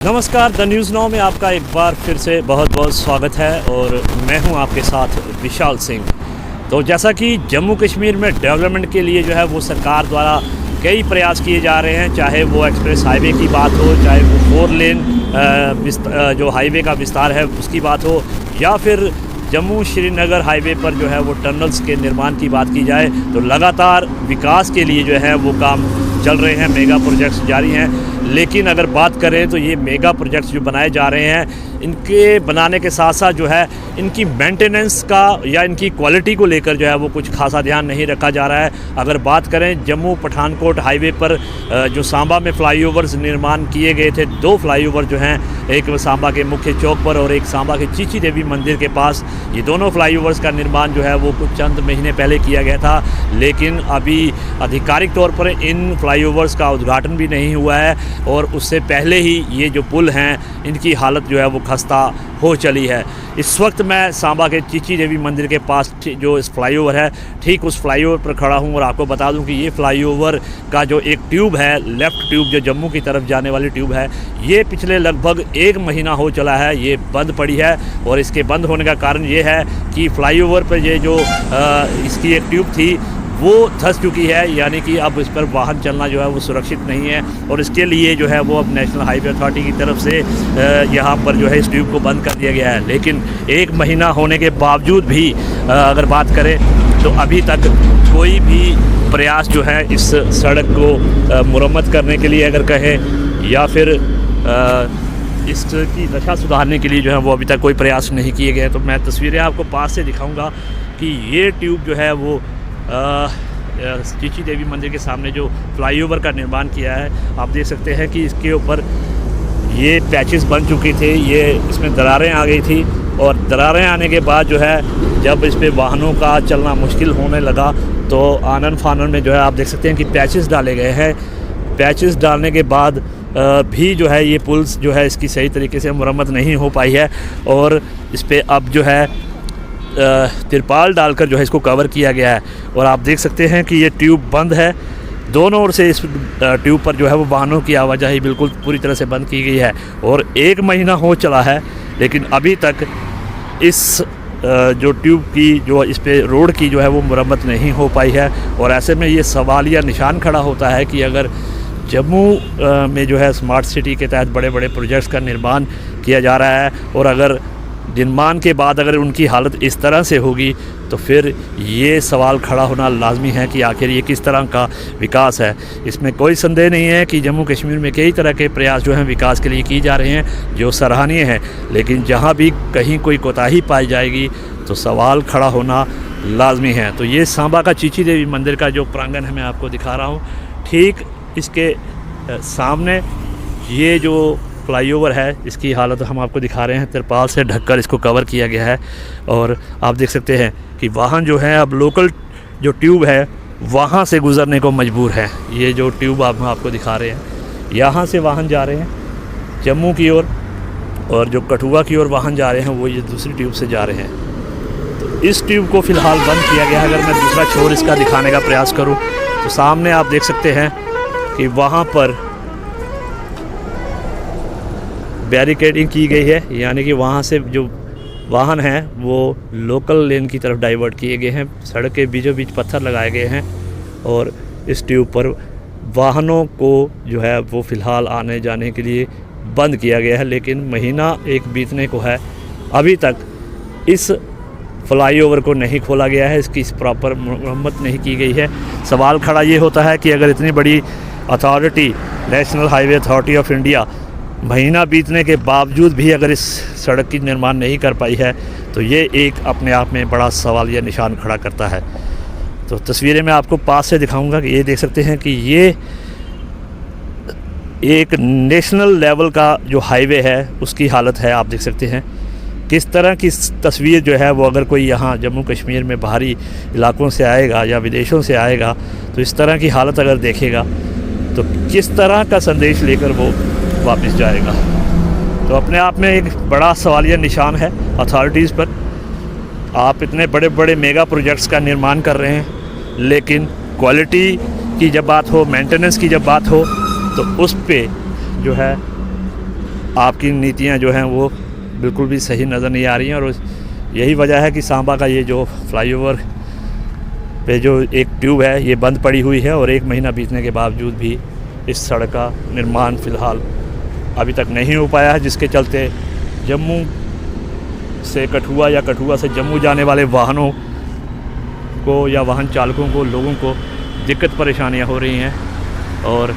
नमस्कार, the news now में आपका एक बार फिर से बहुत बहुत स्वागत है और मैं हूं आपके साथ विशाल सिंह। तो जैसा कि जम्मू कश्मीर में डेवलपमेंट के लिए जो है वो सरकार द्वारा कई प्रयास किए जा रहे हैं, चाहे वो एक्सप्रेस हाईवे की बात हो, चाहे वो 4 लेन जो हाईवे का विस्तार है उसकी बात हो, या फिर जम्मू श्रीनगर हाईवे पर जो है वो टनल्स के निर्माण की बात की जाए, तो लगातार विकास के लिए जो है वो काम चल रहे हैं, मेगा प्रोजेक्ट्स जारी हैं। लेकिन अगर बात करें तो ये मेगा प्रोजेक्ट्स जो बनाए जा रहे हैं, इनके बनाने के साथ साथ जो है इनकी मेंटेनेंस का या इनकी क्वालिटी को लेकर जो है वो कुछ खासा ध्यान नहीं रखा जा रहा है। अगर बात करें जम्मू पठानकोट हाईवे पर जो सांबा में फ्लाईओवर्स निर्माण किए गए थे, 2 फ्लाईओवर जो हैं, एक सांबा के मुख्य चौक पर और एक सांबा के चीची देवी मंदिर के पास, ये दोनों फ्लाईओवर्स का निर्माण जो है वो कुछ चंद महीने पहले किया गया था। लेकिन अभी आधिकारिक तौर पर इन फ्लाईओवर्स का उद्घाटन भी नहीं हुआ है और उससे पहले ही ये जो पुल हैं इनकी हालत जो है वो खस्ता हो चली है। इस वक्त मैं सांबा के चीची देवी मंदिर के पास जो इस फ्लाईओवर है, ठीक उस फ्लाईओवर पर खड़ा हूँ और आपको बता दूं कि ये फ्लाईओवर का जो एक ट्यूब है, लेफ़्ट ट्यूब जो जम्मू की तरफ जाने वाली ट्यूब है, ये पिछले लगभग 1 महीना हो चला है ये बंद पड़ी है। और इसके बंद होने का कारण ये है कि फ्लाईओवर पर ये जो इसकी एक ट्यूब थी वो धंस चुकी है, यानी कि अब इस पर वाहन चलना जो है वो सुरक्षित नहीं है और इसके लिए जो है वो अब नेशनल हाईवे अथॉरिटी की तरफ से यहाँ पर जो है इस ट्यूब को बंद कर दिया गया है। लेकिन 1 महीना होने के बावजूद भी अगर बात करें तो अभी तक कोई भी प्रयास जो है इस सड़क को मुरम्मत करने के लिए अगर कहें या फिर इसकी दशा सुधारने के लिए जो है वो अभी तक कोई प्रयास नहीं किए गए। तो मैं तस्वीरें आपको पास से दिखाऊँगा कि ये ट्यूब जो है वो चीची देवी मंदिर के सामने जो फ्लाईओवर का निर्माण किया है, आप देख सकते हैं कि इसके ऊपर ये पैचेस बन चुके थे, ये इसमें दरारें आ गई थी और दरारें आने के बाद जो है जब इस पर वाहनों का चलना मुश्किल होने लगा तो आनन फानन में जो है आप देख सकते हैं कि पैचेस डाले गए हैं। पैचेस डालने के बाद भी जो है ये पुल जो है इसकी सही तरीके से मुरम्मत नहीं हो पाई है और इस पर अब जो है तिरपाल डालकर जो है इसको कवर किया गया है। और आप देख सकते हैं कि ये ट्यूब बंद है, दोनों ओर से इस ट्यूब पर जो है वो वाहनों की आवाजाही बिल्कुल पूरी तरह से बंद की गई है और 1 महीना हो चला है। लेकिन अभी तक इस जो ट्यूब की जो इस पे रोड की जो है वो मुरम्मत नहीं हो पाई है। और ऐसे में ये सवाल या निशान खड़ा होता है कि अगर जम्मू में जो है स्मार्ट सिटी के तहत बड़े बड़े प्रोजेक्ट्स का निर्माण किया जा रहा है और अगर निर्माण के बाद अगर उनकी हालत इस तरह से होगी तो फिर ये सवाल खड़ा होना लाजमी है कि आखिर ये किस तरह का विकास है। इसमें कोई संदेह नहीं है कि जम्मू कश्मीर में कई तरह के प्रयास जो हैं विकास के लिए किए जा रहे हैं जो सराहनीय हैं, लेकिन जहाँ भी कहीं कोई कोताही पाई जाएगी तो सवाल खड़ा होना लाजमी है। तो ये सांबा का चीची देवी मंदिर का जो प्रांगण है मैं आपको दिखा रहा हूँ, ठीक इसके सामने ये जो फ्लाईओवर है इसकी हालत हम आपको दिखा रहे हैं, तिरपाल से ढककर इसको कवर किया गया है और आप देख सकते हैं कि वाहन जो है अब लोकल जो ट्यूब है वहाँ से गुज़रने को मजबूर है। ये जो ट्यूब हम आपको दिखा रहे हैं, यहाँ से वाहन जा रहे हैं जम्मू की ओर और जो कठुआ की ओर वाहन जा रहे हैं वो ये दूसरी ट्यूब से जा रहे हैं। तो इस ट्यूब को फ़िलहाल बंद किया गया है। अगर मैं दूसरा छोर इसका दिखाने का प्रयास करूँ तो सामने आप देख सकते हैं कि वहाँ पर बैरिकेडिंग की गई है, यानी कि वहाँ से जो वाहन हैं वो लोकल लेन की तरफ डाइवर्ट किए गए हैं। सड़क के बीचों बीच पत्थर लगाए गए हैं और इस ट्यूब पर वाहनों को जो है वो फ़िलहाल आने जाने के लिए बंद किया गया है। लेकिन महीना 1 बीतने को है, अभी तक इस फ्लाईओवर को नहीं खोला गया है, इसकी प्रॉपर मरम्मत नहीं की गई है। सवाल खड़ा ये होता है कि अगर इतनी बड़ी authority, national highway authority of India, महीना बीतने के बावजूद भी अगर इस सड़क की निर्माण नहीं कर पाई है तो ये एक अपने आप में बड़ा सवाल या निशान खड़ा करता है। तो तस्वीरें मैं आपको पास से दिखाऊंगा कि ये देख सकते हैं कि ये एक नेशनल लेवल का जो हाईवे है उसकी हालत है। आप देख सकते हैं किस तरह की तस्वीर जो है वो अगर कोई यहाँ जम्मू कश्मीर में बाहरी इलाकों से आएगा या विदेशों से आएगा तो इस तरह की हालत अगर देखेगा तो किस तरह का संदेश लेकर वो वापस जाएगा। तो अपने आप में एक बड़ा सवालिया निशान है अथॉरिटीज़ पर। आप इतने बड़े बड़े मेगा प्रोजेक्ट्स का निर्माण कर रहे हैं, लेकिन क्वालिटी की जब बात हो, मेंटेनेंस की जब बात हो तो उस पे जो है आपकी नीतियाँ जो हैं वो बिल्कुल भी सही नज़र नहीं आ रही हैं। और यही वजह है कि सांबा का ये जो फ्लाईओवर पे जो एक ट्यूब है ये बंद पड़ी हुई है, और 1 महीना बीतने के बावजूद भी इस सड़क का निर्माण फ़िलहाल अभी तक नहीं हो पाया है, जिसके चलते जम्मू से कठुआ या कठुआ से जम्मू जाने वाले वाहनों को या वाहन चालकों को, लोगों को दिक्कत परेशानियां हो रही हैं। और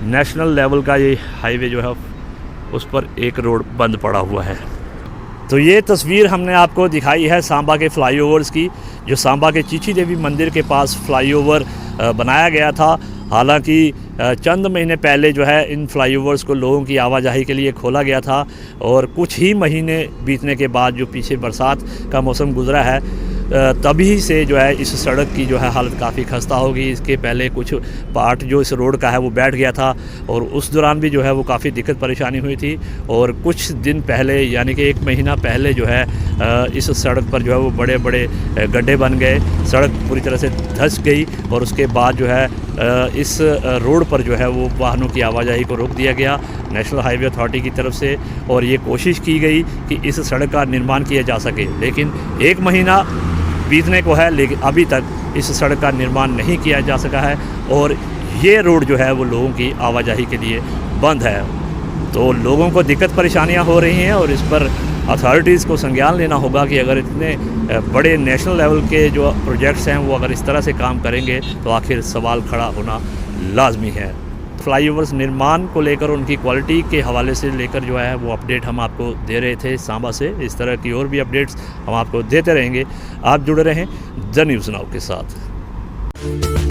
नेशनल लेवल का ये हाईवे जो है उस पर एक रोड बंद पड़ा हुआ है। तो ये तस्वीर हमने आपको दिखाई है सांबा के फ्लाईओवर्स की, जो सांबा के चीची देवी मंदिर के पास फ्लाईओवर बनाया गया था। हालांकि चंद महीने पहले जो है इन फ्लाईओवर्स को लोगों की आवाजाही के लिए खोला गया था, और कुछ ही महीने बीतने के बाद जो पीछे बरसात का मौसम गुजरा है तभी से जो है इस सड़क की जो है हालत काफ़ी खस्ता होगी। इसके पहले कुछ पार्ट जो इस रोड का है वो बैठ गया था, और उस दौरान भी जो है वो काफ़ी दिक्कत परेशानी हुई थी। और कुछ दिन पहले यानी कि 1 महीना पहले जो है इस सड़क पर जो है वो बड़े बड़े गड्ढे बन गए, सड़क पूरी तरह से धंस गई, और उसके बाद जो है इस रोड पर जो है वो वाहनों की आवाजाही को रोक दिया गया नेशनल हाईवे अथॉरिटी की तरफ से। और ये कोशिश की गई कि इस सड़क का निर्माण किया जा सके, लेकिन 1 महीना बीतने को है, लेकिन अभी तक इस सड़क का निर्माण नहीं किया जा सका है, और ये रोड जो है वो लोगों की आवाजाही के लिए बंद है। तो लोगों को दिक्कत परेशानियां हो रही हैं, और इस पर अथॉरिटीज़ को संज्ञान लेना होगा कि अगर इतने बड़े नेशनल लेवल के जो प्रोजेक्ट्स हैं वो अगर इस तरह से काम करेंगे तो आखिर सवाल खड़ा होना लाजमी है। फ्लाईओवर्स निर्माण को लेकर उनकी क्वालिटी के हवाले से लेकर जो है वो अपडेट हम आपको दे रहे थे सांबा से। इस तरह की और भी अपडेट्स हम आपको देते रहेंगे। आप जुड़े रहें द न्यूज़ नाउ के साथ।